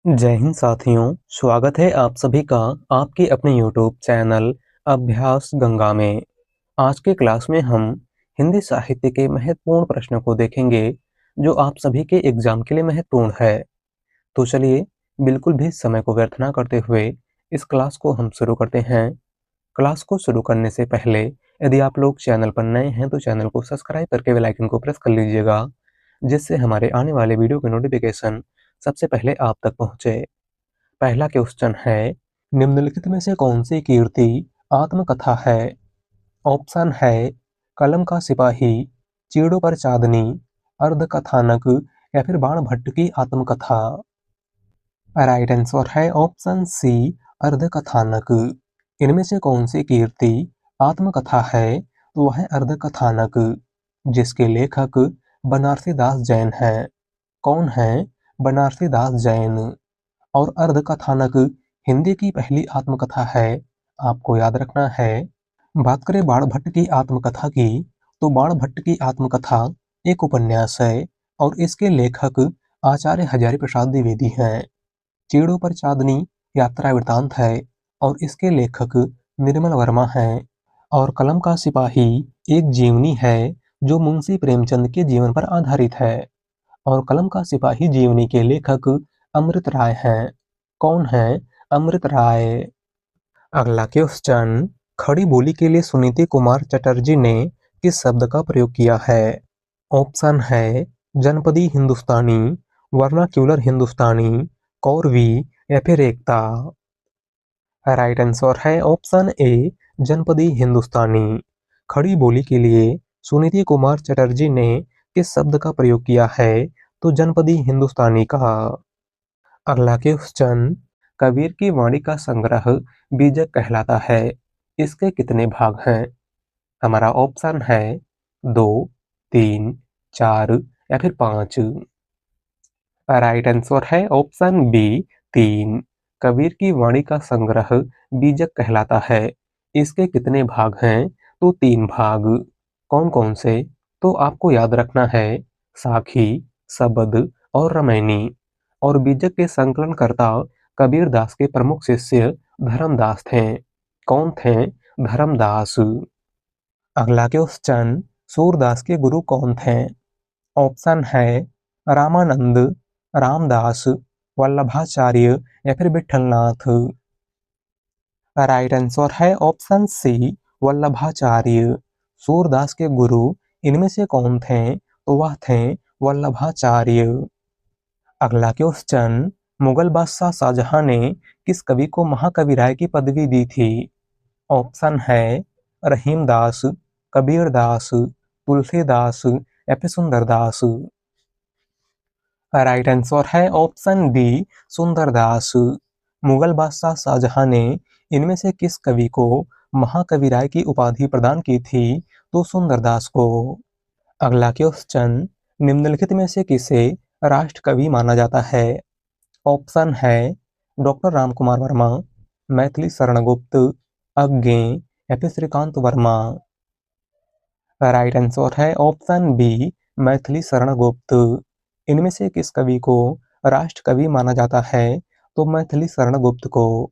जय हिंद साथियों, स्वागत है आप सभी का आपके अपने YouTube चैनल अभ्यास गंगा में। आज के क्लास में हम हिंदी साहित्य के महत्वपूर्ण प्रश्नों को देखेंगे जो आप सभी के एग्जाम के लिए महत्वपूर्ण है। तो चलिए बिल्कुल भी समय को व्यर्थ ना करते हुए इस क्लास को हम शुरू करते हैं। क्लास को शुरू करने से पहले यदि आप लोग चैनल पर नए हैं तो चैनल को सब्सक्राइब करके बेल आइकन को प्रेस कर लीजिएगा, जिससे हमारे आने वाले वीडियो के नोटिफिकेशन सबसे पहले आप तक पहुंचे। पहला क्वेश्चन है, निम्नलिखित में से कौन सी कीर्ति आत्मकथा है? ऑप्शन है कलम का सिपाही, चीड़ों पर चांदनी, अर्धकथानक या फिर बाणभट्ट की आत्मकथा। राइट आंसर है ऑप्शन सी, अर्धकथानक। इनमें से कौन सी कीर्ति आत्मकथा है? तो वह है अर्धकथानक, जिसके लेखक बनारसी दास जैन हैं। कौन है? बनारसी दास जैन। और अर्धकथानक हिंदी की पहली आत्मकथा है, आपको याद रखना है। बात करें बाणभट्ट की आत्मकथा की, तो बाणभट्ट की आत्मकथा एक उपन्यास है और इसके लेखक आचार्य हजारी प्रसाद द्विवेदी हैं। चीड़ों पर चांदनी यात्रा वृतांत है और इसके लेखक निर्मल वर्मा हैं। और कलम का सिपाही एक जीवनी है जो मुंशी प्रेमचंद के जीवन पर आधारित है। और कलम का सिपाही जीवनी के लेखक अमृत राय हैं। कौन है? अमृत राय। अगला क्वेश्चन, खड़ी बोली के लिए सुनीति कुमार चटर्जी ने किस शब्द का प्रयोग किया है? ऑप्शन है जनपदी हिंदुस्तानी, वर्नाक्यूलर हिंदुस्तानी, कौरवी या फिर एकता। राइट आंसर है ऑप्शन ए, जनपदी हिंदुस्तानी। खड़ी बोली के लिए सुनीति कुमार चटर्जी ने किस शब्द का प्रयोग किया है? तो जनपदी हिंदुस्तानी का। अगला क्वेश्चन, कबीर की वाणी का संग्रह बीजक कहलाता है। इसके कितने भाग हैं? हमारा ऑप्शन है 2, 3, 4 या फिर 5। राइट आंसर है ऑप्शन बी, 3। कबीर की वाणी का संग्रह बीजक कहलाता है। इसके कितने भाग हैं? तो 3 भाग। कौन कौन से? तो आपको याद रखना है, साखी, सबद और रामायणी। और बीजक के संकलनकर्ता कबीर दास के प्रमुख शिष्य धर्मदास थे। कौन थे? धर्मदास। अगला क्वेश्चन, सूरदास के गुरु कौन थे? ऑप्शन है रामानंद, रामदास, वल्लभाचार्य या फिर विठलनाथ। राइट आंसर है ऑप्शन सी, वल्लभाचार्य। सूरदास के गुरु इनमें से कौन थे? तो वह थे वल्लभाचार्य। अगला क्वेश्चन, मुगल बादशाह शाहजहां ने किस कवि को महाकवि राय की पदवी दी थी? ऑप्शन है रहीमदास, कबीरदास, तुलसीदास या फिर सुंदरदास। राइट आंसर है ऑप्शन डी, सुंदरदास। मुगल बादशाह शाहजहां ने इनमें से किस कवि को महाकवि राय की उपाधि प्रदान की थी? तो सुंदरदास को। अगला क्वेश्चन, निम्नलिखित में से किसे राष्ट्र कवि माना जाता है? ऑप्शन है डॉक्टर रामकुमार वर्मा, मैथिली शरण गुप्त, अज्ञे या फिर श्रीकांत वर्मा। राइट आंसर है ऑप्शन बी, मैथिली शरण गुप्त। इनमें से किस कवि को राष्ट्र कवि माना जाता है? तो मैथिली शरण गुप्त को।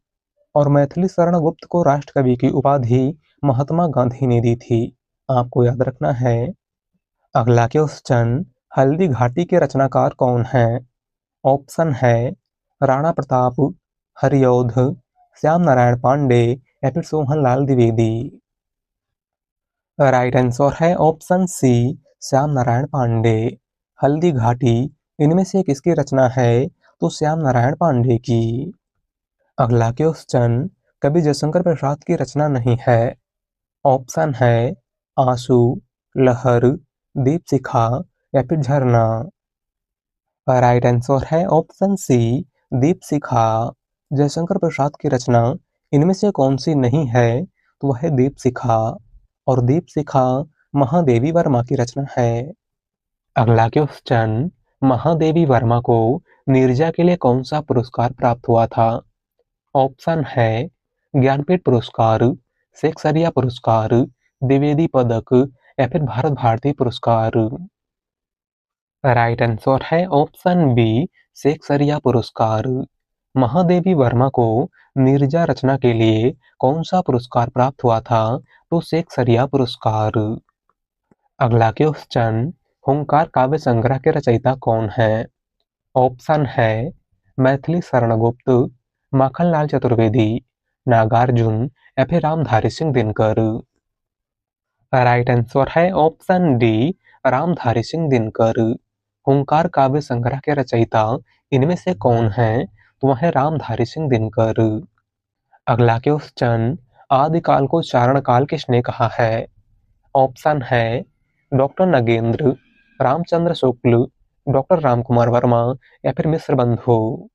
और मैथिली शरण गुप्त को राष्ट्र कवि की उपाधि महात्मा गांधी ने दी थी, आपको याद रखना है। अगला क्वेश्चन, हल्दी घाटी के रचनाकार कौन है? ऑप्शन है राणा प्रताप, हरिऔध, श्याम नारायण पांडे या फिर सोहनलाल द्विवेदी। राइट आंसर है ऑप्शन सी, श्याम नारायण पांडे। हल्दी घाटी इनमें से किसकी रचना है? तो श्याम नारायण पांडे की। अगला क्वेश्चन, कवि जयशंकर प्रसाद की रचना नहीं है। ऑप्शन है आंसू, लहर, दीपशिखा या फिर झरना। राइट आंसर है ऑप्शन सी, दीपशिखा। जयशंकर प्रसाद की रचना इनमें से कौन सी नहीं है? तो वह है दीपशिखा। और दीपशिखा महादेवी वर्मा की रचना है। अगला क्वेश्चन, महादेवी वर्मा को नीरजा के लिए कौन सा पुरस्कार प्राप्त हुआ था? ऑप्शन है ज्ञानपीठ पुरस्कार, शेक्सपियर पुरस्कार, द्विवेदी पदक या फिर भारत भारती पुरस्कार। राइट आंसर है ऑप्शन बी, शेक्सपियर पुरस्कार। महादेवी वर्मा को नीरजा रचना के लिए कौन सा पुरस्कार प्राप्त हुआ था? तो शेक्सपियर पुरस्कार। अगला क्वेश्चन, हुंकार काव्य संग्रह के रचयिता कौन है? ऑप्शन है मैथिली शरण गुप्त, माखनलाल चतुर्वेदी, नागार्जुन या फिर रामधारी सिंह दिनकर। राइट आंसर है ऑप्शन डी, रामधारी सिंह दिनकर। हुंकार काव्य संग्रह के रचयिता इनमें से कौन है? तो वह है रामधारी सिंह दिनकर। अगला क्वेश्चन, आदिकाल को चारण काल किसने कहा है? ऑप्शन है डॉक्टर नगेंद्र, रामचंद्र शुक्ल, डॉक्टर रामकुमार वर्मा या फिर मिश्र बंधु।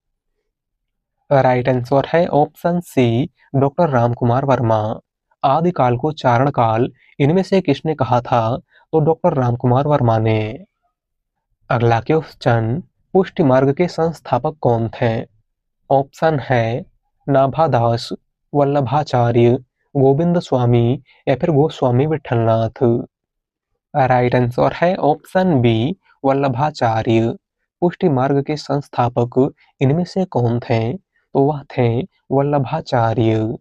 राइट आंसर है option C, doctor Ramkumar Verma. आदिकाल को चारण काल इनमें से किसने कहा था? तो डॉक्टर रामकुमार वर्मा ने। अगला क्वेश्चन, पुष्टि मार्ग के संस्थापक कौन थे? ऑप्शन है नाभादास, वल्लभाचार्य, गोविंद स्वामी या फिर गोस्वामी विठलनाथ। राइट आंसर है ऑप्शन बी, वल्लभाचार्य। पुष्टि मार्ग के संस्थापक इनमें से कौन थे? तो वह थे वल्लभाचार्य।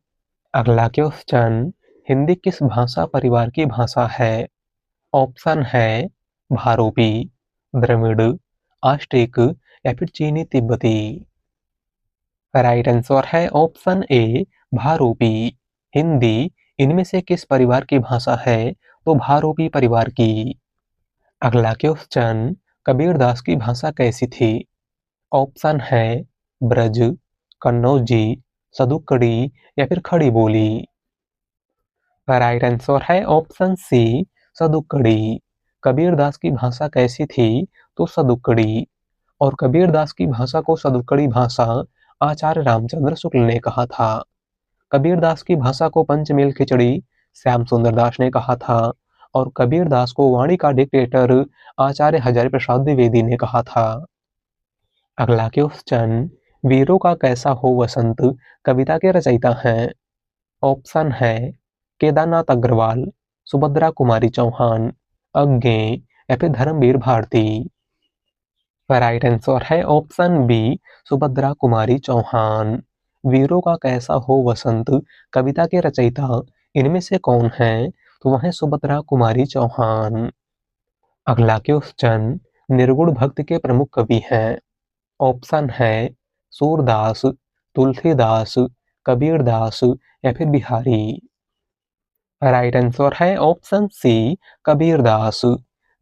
अगला क्वेश्चन, हिंदी किस भाषा परिवार की भाषा है? ऑप्शन है भारूपी, द्रविड़, आस्टिक या फिर चीनी तिब्बती। राइट आंसर है ऑप्शन ए, भारूपी। हिंदी इनमें से किस परिवार की भाषा है? तो भारूपी परिवार की। अगला क्वेश्चन, कबीरदास की भाषा कैसी थी? ऑप्शन है ब्रज, कन्नौजी, सदुकड़ी या फिर खड़ी बोली। राइट आंसर है ऑप्शन सी, सदुकड़ी। कबीरदास की भाषा कैसी थी? तो सदुकड़ी। और कबीरदास की भाषा को सदुकड़ी भाषा आचार्य रामचंद्र शुक्ल ने कहा था। कबीरदास की भाषा को पंचमेल खिचड़ी श्याम सुंदर दास ने कहा था। और कबीरदास को वाणी का डिक्टेटर आचार्य हजारी प्रसाद द्विवेदी ने कहा था। अगला क्वेश्चन, वीरों का कैसा हो वसंत कविता के रचयिता हैं? ऑप्शन है केदारनाथ अग्रवाल, सुभद्रा कुमारी चौहान, अज्ञे या फिर धर्मवीर भारती। राइट आंसर है ऑप्शन बी, सुभद्रा कुमारी चौहान। वीरों का कैसा हो वसंत कविता के रचयिता इनमें से कौन है? तो वह है सुभद्रा कुमारी चौहान। अगला क्वेश्चन, निर्गुण भक्ति के प्रमुख कवि हैं? ऑप्शन है सूरदास, तुलसीदास, कबीरदास या फिर बिहारी। राइट आंसर है ऑप्शन सी, कबीरदास।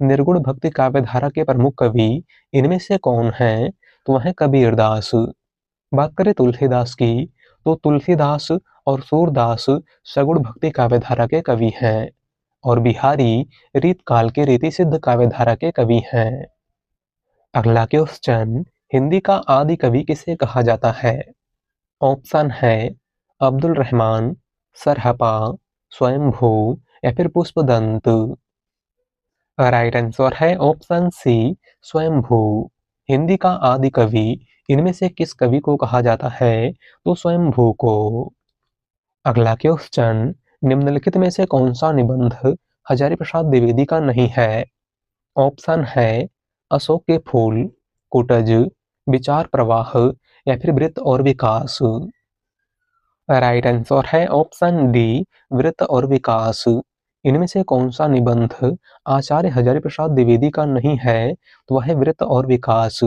निर्गुण भक्ति काव्यधारा के प्रमुख कवि इनमें से कौन है? तो वह है कबीरदास। बात करें तुलसीदास की, तो तुलसीदास और सूरदास सगुण भक्ति काव्यधारा के कवि हैं और बिहारी रीत काल के रीति सिद्ध काव्यधारा के कवि हैं। अगला क्वेश्चन, हिंदी का आदि कवि किसे कहा जाता है? ऑप्शन है अब्दुल रहमान, सरहपा, स्वयंभू या फिर पुष्पदंत। राइट आंसर है ऑप्शन सी, स्वयंभू। हिंदी का आदि कवि इनमें से किस कवि को कहा जाता है? तो स्वयंभू को। अगला क्वेश्चन, निम्नलिखित में से कौन सा निबंध हजारी प्रसाद द्विवेदी का नहीं है? ऑप्शन है अशोक के फूल, कुटज, विचार प्रवाह या फिर वृत्त और विकास। राइट आंसर है ऑप्शन डी, वृत्त और विकास। इनमें से कौन सा निबंध आचार्य हजारी प्रसाद द्विवेदी का नहीं है? तो वह है वृत्त और विकास।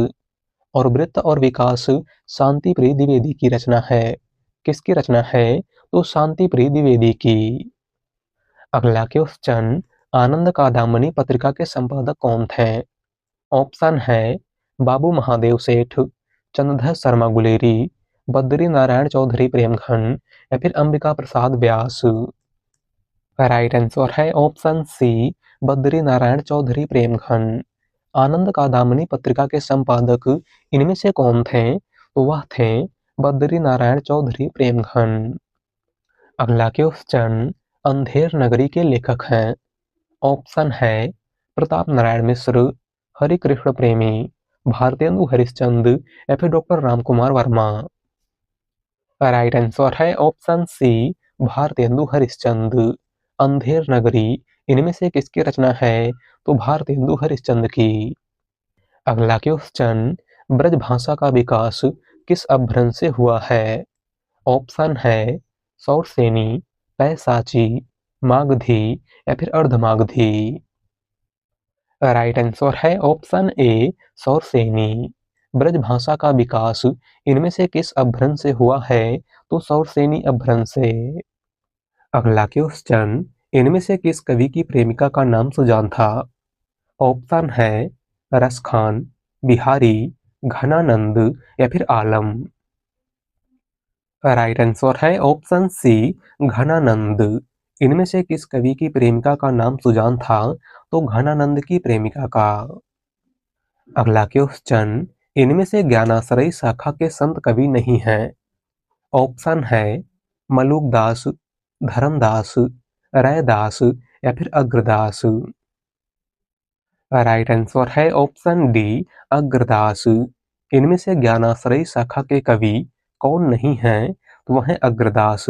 और वृत्त और विकास शांति प्रिय द्विवेदी की रचना है। किसकी रचना है? तो शांति प्रिय द्विवेदी की। अगला क्वेश्चन, आनंद का दामनी पत्रिका के संपादक कौन थे? ऑप्शन है बाबू महादेव सेठ, चंद्रधर शर्मा गुलेरी, बद्री नारायण चौधरी प्रेमघन या फिर अंबिका प्रसाद व्यास। राइट आंसर है ऑप्शन सी, बद्री नारायण चौधरी प्रेमघन। आनंद का दामनी पत्रिका के संपादक इनमें से कौन थे? तो वह थे बद्री नारायण चौधरी प्रेमघन। अगला क्वेश्चन, अंधेर नगरी के लेखक हैं? ऑप्शन है प्रताप नारायण मिश्र, हरिकृष्ण प्रेमी, भारतेंदु हरिश्चंद्र या फिर doctor Ramkumar Verma. Right answer है ऑप्शन सी, भारतेंदु हरिश्चंद्र। अंधेर नगरी इनमें से किसकी रचना है? तो भारतेंदु हरिश्चंद्र की। अगला क्वेश्चन, ब्रज भाषा का विकास किस अपभ्रंश से हुआ है? ऑप्शन है सौरसेनी, पैशाची, मागधी या फिर अर्धमागधी। राइट आंसर है ऑप्शन ए सौरसेनी। ब्रजभाषा का विकास इनमें से किस अपभ्रंश से हुआ है? तो सौरसेनी अपभ्रंश से। अगला क्वेश्चन, इनमें से किस कवि की प्रेमिका का नाम सुजान था? ऑप्शन है रसखान, बिहारी, घनानंद या फिर आलम। राइट आंसर है ऑप्शन सी घनानंद। इनमें से किस कवि की प्रेमिका का नाम सुजान था? तो घनानंद की प्रेमिका का। अगला क्वेश्चन, इनमें से ज्ञानाश्रयी शाखा के संत कवि नहीं हैं। ऑप्शन है मलुकदास, धर्मदास, रैदास या फिर अग्रदास। राइट आंसर है ऑप्शन डी अग्रदास। इनमें से ज्ञानाश्रयी शाखा के कवि कौन नहीं हैं? तो वह है अग्रदास,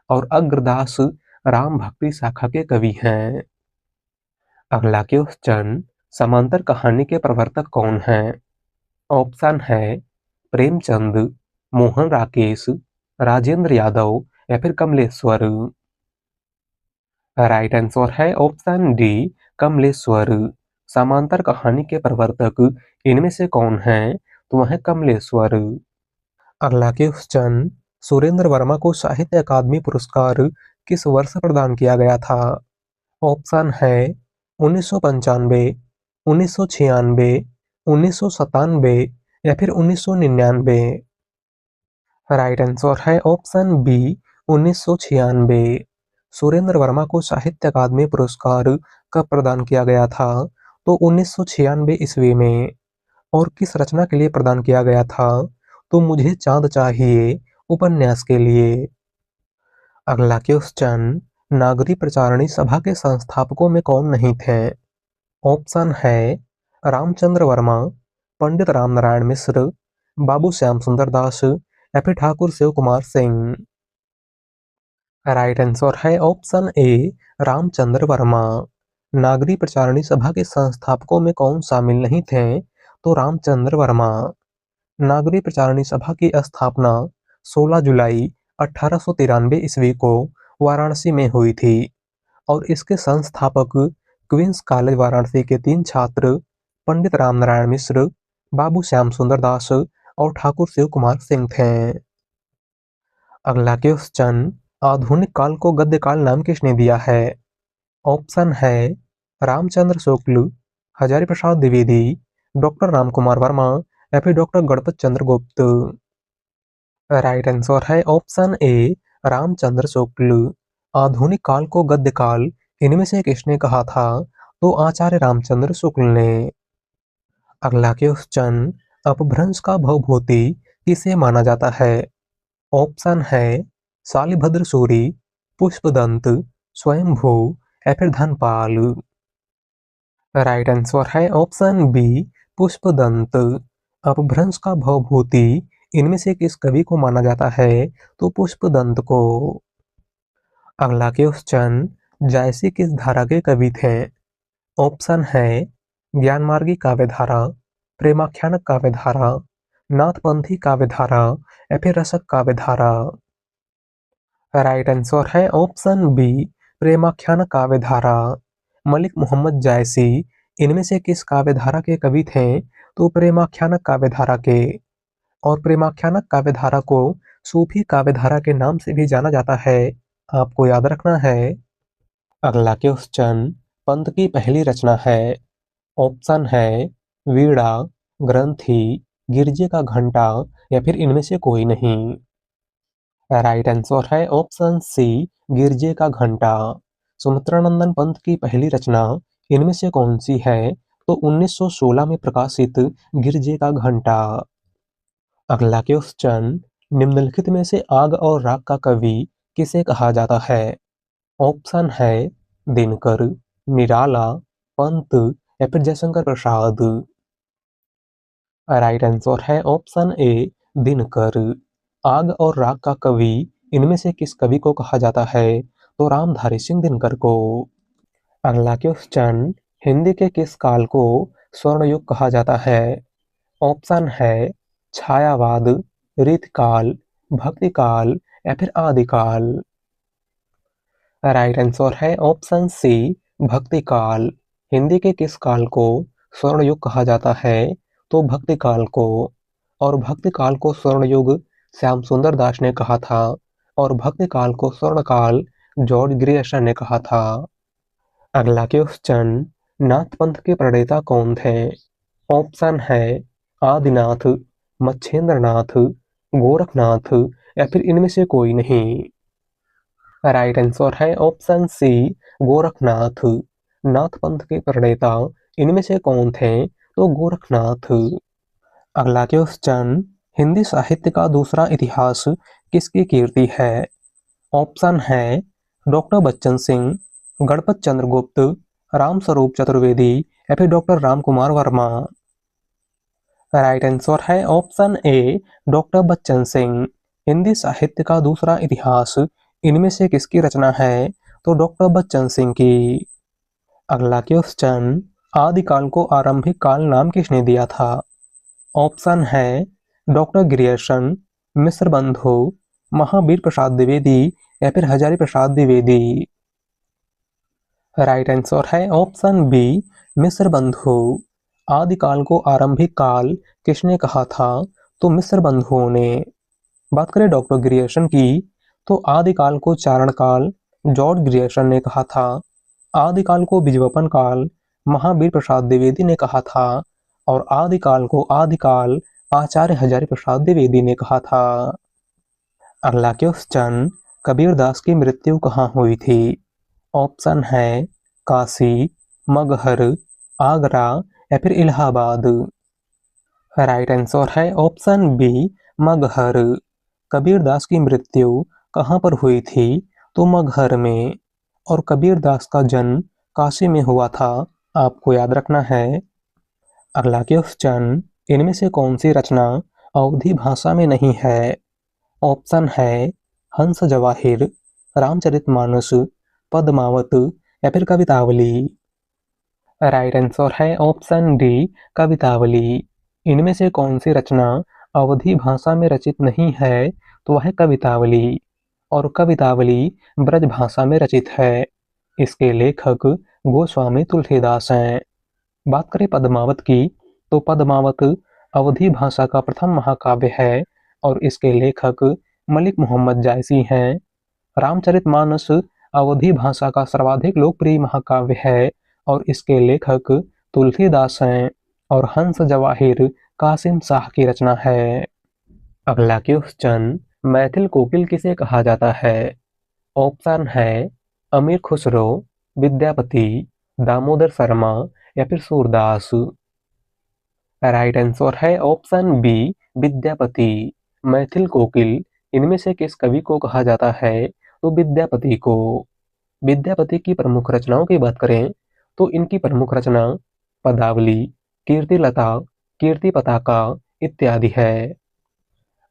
और अग्रदास राम भक्ति शाखा के कवि हैं। अगला क्वेश्चन, समांतर कहानी के प्रवर्तक कौन हैं? ऑप्शन है प्रेमचंद, मोहन राकेश, राजेंद्र यादव या फिर कमलेश्वर। राइट आंसर है ऑप्शन डी कमलेश्वर। समांतर कहानी के प्रवर्तक इनमें से कौन हैं? तो वह है कमलेश्वर। अगला क्वेश्चन, सुरेंद्र वर्मा को साहित्य अकादमी पुरस्कार किस वर्ष प्रदान किया गया था? ऑप्शन है 1995, 1996, 1997 या फिर 1999। राइट आंसर है ऑप्शन बी 1996। सुरेंद्र वर्मा को साहित्य अकादमी पुरस्कार कब प्रदान किया गया था? तो 1996 ईस्वी में। और किस रचना के लिए प्रदान किया गया था? तो मुझे चांद चाहिए उपन्यास के लिए। अगला क्वेश्चन, नागरी प्रचारणी सभा के संस्थापकों में कौन नहीं थे? ऑप्शन है रामचंद्र वर्मा, पंडित रामनारायण मिश्र, बाबू श्याम सुंदर दास या फिर ठाकुर शिव कुमार सिंह। राइट आंसर है ऑप्शन ए रामचंद्र वर्मा। नागरी प्रचारणी सभा के संस्थापकों में कौन शामिल नहीं थे? तो रामचंद्र वर्मा। नागरी प्रचारणी सभा की स्थापना 16 जुलाई 1893 ईस्वी को वाराणसी में हुई थी, और इसके संस्थापक क्वींस कॉलेज वाराणसी के 3 छात्र पंडित रामनारायण मिश्र, बाबू श्याम सुंदर दास और ठाकुर शिव कुमार सिंह थे। अगला क्वेश्चन, आधुनिक काल को गद्य काल नाम किसने दिया है? ऑप्शन है रामचंद्र शुक्ल, हजारी प्रसाद द्विवेदी, डॉक्टर रामकुमार वर्मा या फिर डॉक्टर गणपत चंद्र गुप्त। राइट आंसर है ऑप्शन ए रामचंद्र शुक्ल। आधुनिक काल को गद्य काल इनमें से किसने कहा था? तो आचार्य रामचंद्र शुक्ल ने। अगला क्वेश्चन, अपभ्रंश का भवभूति किसे माना जाता है? ऑप्शन है शालिभद्र सूरी, पुष्पदंत, स्वयंभू या फिर धनपाल। राइट आंसर है ऑप्शन बी पुष्पदंत। अपभ्रंश का भवभूति इनमें से किस कवि को माना जाता है? तो पुष्पदंत को। अगला क्वेश्चन, जायसी किस धारा के कवि थे? ऑप्शन है ज्ञानमार्गी काव्यधारा, प्रेमाख्यानक काव्यधारा, नाथपंथी काव्यधारा या फिर रसक काव्यधारा। राइट आंसर है ऑप्शन बी प्रेमाख्यानक काव्यधारा। मलिक मोहम्मद जायसी इनमें से किस काव्यधारा के कवि थे? तो प्रेमाख्यानक काव्यधारा के। और प्रेमाख्यानक काव्यधारा को सूफी काव्यधारा के नाम से भी जाना जाता है, आपको याद रखना है। अगला क्वेश्चन, पंत की पहली रचना है। ऑप्शन है वीणा, ग्रंथि, गिरजे का घंटा या फिर इनमें से कोई नहीं। राइट आंसर है ऑप्शन सी गिरजे का घंटा। सुमित्रानंदन पंत की पहली रचना इनमें से कौन सी है? तो 1916 में प्रकाशित गिरजे का घंटा। अगला क्वेश्चन, निम्नलिखित में से आग और राग का कवि किसे कहा जाता है? ऑप्शन है दिनकर, निराला, पंत या फिर जयशंकर प्रसाद। राइट आंसर है ऑप्शन ए दिनकर। आग और राग का कवि इनमें से किस कवि को कहा जाता है? तो रामधारी सिंह दिनकर को। अगला क्वेश्चन, हिंदी के किस काल को स्वर्ण युग कहा जाता है? ऑप्शन है छायावाद, रीतिकाल, भक्तिकाल या फिर आदिकाल। राइट आंसर है ऑप्शन सी, भक्तिकाल। हिंदी के किस काल को स्वर्ण युग कहा जाता है? तो भक्तिकाल को। और भक्तिकाल को स्वर्ण युग श्याम सुंदर दास ने कहा था और भक्तिकाल को स्वर्ण काल जॉर्ज ग्रियर्सन ने कहा था। अगला क्वेश्चन, नाथ पंथ के प्रणेता कौन थे? ऑप्शन है आदिनाथ, मच्छेंद्रनाथ, गोरखनाथ या फिर इनमें से कोई नहीं। राइट आंसर है ऑप्शन सी, गोरखनाथ। नाथ पंथ के प्रणेता इनमें से कौन थे? तो गोरखनाथ। अगला क्वेश्चन, हिंदी साहित्य का दूसरा इतिहास किसकी कीर्ति है? ऑप्शन है डॉक्टर बच्चन सिंह, गणपत चंद्र गुप्त, रामस्वरूप चतुर्वेदी या फिर doctor Ram Kumar Verma. Right answer है option A, doctor Bachchan Singh. Hindi साहित्य का दूसरा इतिहास इनमें से किसकी रचना है? तो डॉक्टर बच्चन सिंह की। अगला क्वेश्चन, आदिकाल को आरंभिक काल नाम किसने दिया था? ऑप्शन है डॉक्टर ग्रियर्सन, मिश्र बंधु, महावीर प्रसाद द्विवेदी या फिर हजारी प्रसाद द्विवेदी। राइट आंसर है ऑप्शन बी, मिश्र बंधु। आदिकाल को आरंभिक काल किसने कहा था? तो मिश्र बंधुओं ने। बात करें डॉक्टर ग्रियर्सन की, तो आदिकाल को चारण काल जॉर्ज ग्रियर्सन ने कहा था। आदिकाल को बीजवपन काल महावीर प्रसाद द्विवेदी ने कहा था और आदिकाल को आदिकाल आचार्य हजारी प्रसाद द्विवेदी ने कहा था। अगला क्वेश्चन, कबीरदास की मृत्यु कहाँ हुई थी? ऑप्शन है काशी, मगहर, आगरा या फिर इलाहाबाद। राइट आंसर है ऑप्शन बी, मगहर। कबीरदास की मृत्यु कहाँ पर हुई थी? तो मगहर में। और कबीरदास का जन्म काशी में हुआ था, आपको याद रखना है। अगला क्वेश्चन, इनमें से कौन सी रचना अवधी भाषा में नहीं है? ऑप्शन है हंस जवाहिर, रामचरितमानस, पद्मावत या फिर कवितावली। राइट आंसर है ऑप्शन डी, कवितावली। इनमें से कौन सी रचना अवधी भाषा में रचित नहीं है? तो वह है कवितावली। और कवितावली ब्रज भाषा में रचित है। इसके लेखक गोस्वामी तुलसीदास हैं। बात करें पद्मावत की, तो पद्मावत अवधी भाषा का प्रथम महाकाव्य है और इसके लेखक मलिक मोहम्मद जायसी हैं। रामचरितमानस अवधी भाषा का सर्वाधिक लोकप्रिय महाकाव्य है और इसके लेखक तुलसीदास हैं। और हंस जवाहिर कासिम शाह की रचना है। अगला क्वेश्चन, मैथिल कोकिल किसे कहा जाता है? ऑप्शन है अमीर खुसरो, विद्यापति, दामोदर शर्मा या फिर सूरदास। राइट आंसर है ऑप्शन बी, विद्यापति। मैथिल कोकिल इनमें से किस कवि को कहा जाता है? तो विद्यापति को। विद्यापति की प्रमुख रचनाओं की बात करें तो इनकी प्रमुख रचना पदावली, कीर्तिलता, कीर्ति पताका इत्यादि है।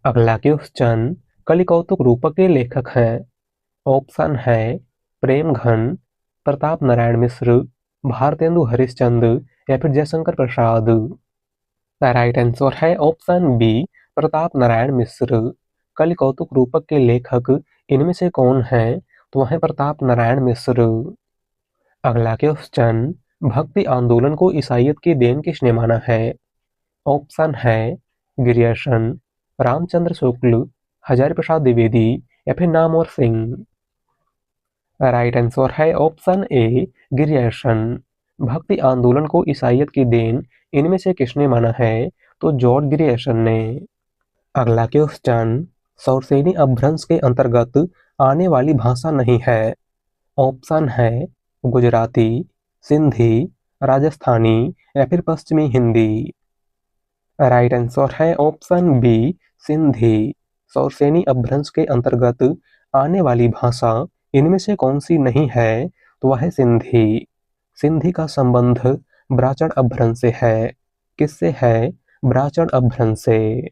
अगला क्वेश्चन, कलिकौतुक रूपक के लेखक हैं। ऑप्शन है प्रेमघन, प्रताप नारायण मिश्र, भारतेंदु हरिश्चंद्र या फिर जयशंकर प्रसाद। राइट आंसर है ऑप्शन बी, प्रताप नारायण मिश्र। कलिकौतुक रूपक के लेखक इनमें से कौन है? तो वह है प्रताप नारायण मिश्र। अगला क्वेश्चन, भक्ति आंदोलन को ईसाइयत की देन किसने माना है? ऑप्शन है ग्रियर्सन, रामचंद्र शुक्ल, हजारी प्रसाद द्विवेदी या फिर नामवर सिंह। राइट आंसर है ऑप्शन ए, ग्रियर्सन। भक्ति आंदोलन को ईसाइयत की देन इनमें से किसने माना है? तो जॉर्ज ग्रियर्सन ने। अगला क्वेश्चन, सौरसेनी अपभ्रंश के अंतर्गत आने वाली भाषा नहीं है। ऑप्शन है गुजराती, सिंधी, राजस्थानी या फिर पश्चिमी हिंदी। राइट आंसर है ऑप्शन बी, सिंधी। सौरसेनी अपभ्रंश के अंतर्गत आने वाली भाषा इनमें से कौन सी नहीं है? तो वह है सिंधी। सिंधी का संबंध ब्राह्मण अपभ्रंश से है। किससे है? ब्राह्मण अपभ्रंश से।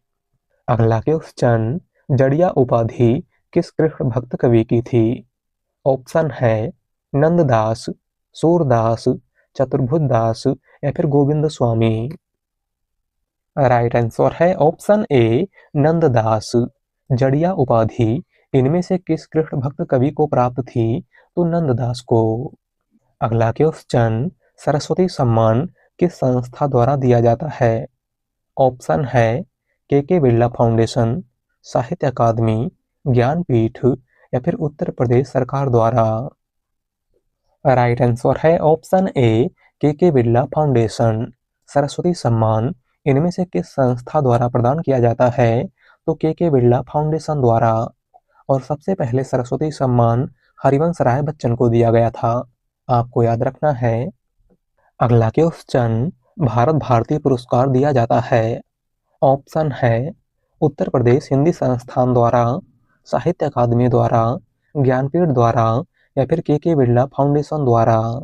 अगला क्वेश्चन, जड़िया उपाधि किस कृष्ण भक्त कवि की थी? ऑप्शन है नंददास, सूरदास, चतुर्भुजदास या फिर गोविंद स्वामी। राइट आंसर है ऑप्शन ए नंददास। जड़िया उपाधि इनमें से किस कृष्ण भक्त कवि को प्राप्त थी? तो नंददास को। अगला क्वेश्चन, सरस्वती सम्मान किस संस्था द्वारा दिया जाता है? ऑप्शन है के बिरला फाउंडेशन, साहित्य अकादमी, ज्ञानपीठ या फिर उत्तर प्रदेश सरकार द्वारा। राइट आंसर है ऑप्शन ए के बिरला फाउंडेशन। सरस्वती सम्मान इनमें से किस संस्था द्वारा प्रदान किया जाता है? तो के बिरला फाउंडेशन द्वारा। और सबसे पहले सरस्वती सम्मान हरिवंश राय बच्चन को दिया गया था, आपको याद रखना है। अगला क्वेश्चन, भारत भारती पुरस्कार दिया जाता है। ऑप्शन है उत्तर प्रदेश हिंदी संस्थान द्वारा, साहित्य अकादमी द्वारा, ज्ञानपीठ द्वारा या फिर के बिरला फाउंडेशन द्वारा।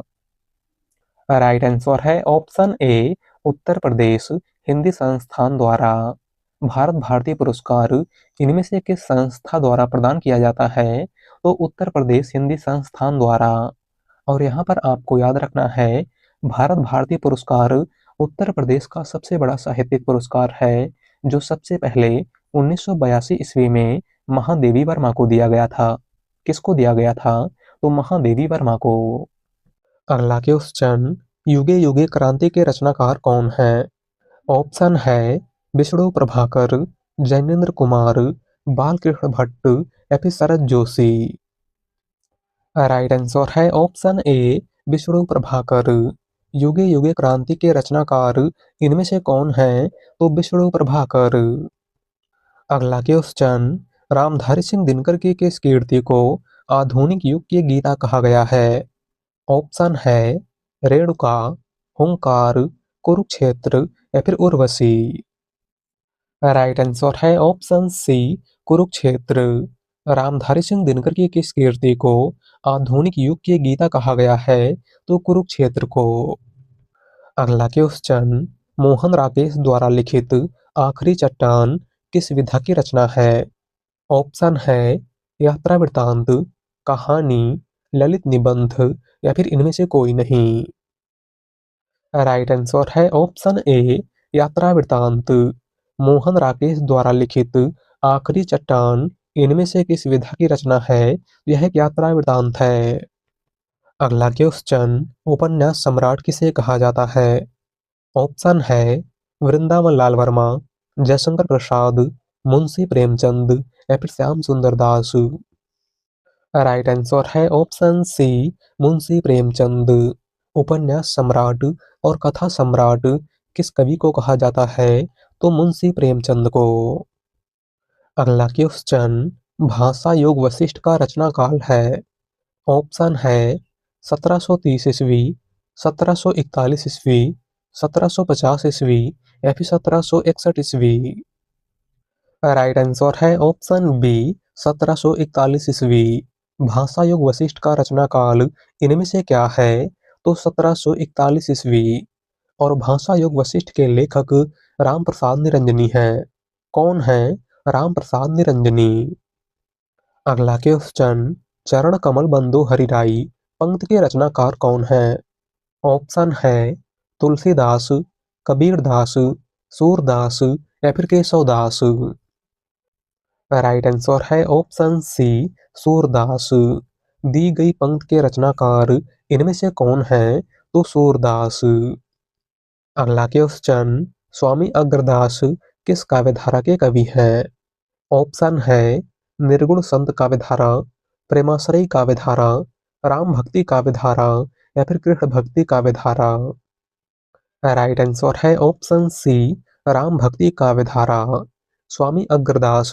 राइट आंसर है ऑप्शन ए उत्तर प्रदेश हिंदी संस्थान द्वारा। भारत भारती पुरस्कार इनमें से किस संस्था द्वारा प्रदान किया जाता है? तो उत्तर प्रदेश हिंदी संस्थान द्वारा। और यहाँ पर आपको याद रखना है, भारत भारती पुरस्कार उत्तर प्रदेश का सबसे बड़ा साहित्यिक पुरस्कार है, जो सबसे पहले 1982 ईस्वी में महादेवी वर्मा को दिया गया था। किसको दिया गया था? तो महादेवी वर्मा को। अगला क्वेश्चन, युगे युगे क्रांति के रचनाकार कौन है? ऑप्शन है विष्णु प्रभाकर, जैनेन्द्र कुमार, बालकृष्ण भट्ट या फिर शरद जोशी। राइट आंसर है ऑप्शन ए विष्णु प्रभाकर। युगे युगे क्रांति के रचनाकार इनमें से कौन है? तो विष्णु प्रभाकर। अगला क्वेश्चन, रामधारी सिंह दिनकर की किस कीर्ति को आधुनिक युग की गीता कहा गया है? ऑप्शन है रेणुका, हुंकार, कुरुक्षेत्र या फिर उर्वशी। राइट आंसर है ऑप्शन सी कुरुक्षेत्र। रामधारी सिंह दिनकर की किस कीर्ति को आधुनिक युग की गीता कहा गया है? तो कुरुक्षेत्र को। अगला क्वेश्चन, मोहन राकेश द्वारा लिखित आखिरी चट्टान किस विधा की रचना है? ऑप्शन है यात्रा वृत्तांत, कहानी, ललित निबंध या फिर इनमें से कोई नहीं। राइट आंसर है ऑप्शन ए यात्रा वृत्तांत। मोहन राकेश द्वारा लिखित आखिरी चट्टान इनमें से किस विधा की रचना है? यह एक यात्रा वृत्तांत है। अगला क्वेश्चन, उपन्यास सम्राट किसे कहा जाता है? ऑप्शन है वृंदावन लाल वर्मा, जयशंकर प्रसाद, मुंशी प्रेमचंद या फिर श्याम सुंदर दास। राइट आंसर है ऑप्शन सी मुंशी प्रेमचंद। उपन्यास सम्राट और कथा सम्राट किस कवि को कहा जाता है? तो मुंशी प्रेमचंद को। अगला क्वेश्चन, भाषा योग वशिष्ठ का रचना काल है। ऑप्शन है 1730 ईस्वी, 1741 ईस्वी, 1750 ईस्वी या फिर 1761 ईस्वी। राइट आंसर है ऑप्शन बी 1741 ईस्वी। भाषा योग वशिष्ठ का रचना काल इनमें से क्या है? तो 1741 ईस्वी। और भाषा योग वशिष्ठ के लेखक राम प्रसाद निरंजनी हैं। कौन है? राम प्रसाद निरंजनी। अगला क्वेश्चन, चरण कमल बंधु हरिराई पंक्ति के रचनाकार कौन है? ऑप्शन है तुलसीदास, कबीरदास, सूरदास या फिर केशवदास। राइट आंसर है ऑप्शन सी सूरदास। दी गई पंक्ति के रचनाकार इनमें से कौन है? तो सूरदास। अगला क्वेश्चन, स्वामी अग्रदास किस काव्यधारा के कवि हैं? ऑप्शन है निर्गुण संत काव्यधारा, प्रेमाश्रयी काव्यधारा, राम भक्ति काव्यधारा या फिर कृष्ण भक्ति काव्यधारा। राइट आंसर है ऑप्शन सी राम भक्ति काव्यधारा। स्वामी अग्रदास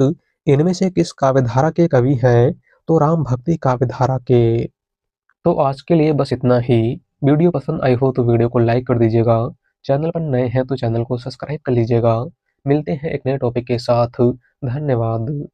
इनमें से किस काव्यधारा के कवि हैं? तो राम भक्ति काव्यधारा के। तो आज के लिए बस इतना ही। वीडियो पसंद आई हो तो वीडियो को लाइक कर दीजिएगा। चैनल पर नए हैं तो चैनल को सब्सक्राइब कर लीजिएगा। मिलते हैं एक नए टॉपिक के साथ। धन्यवाद।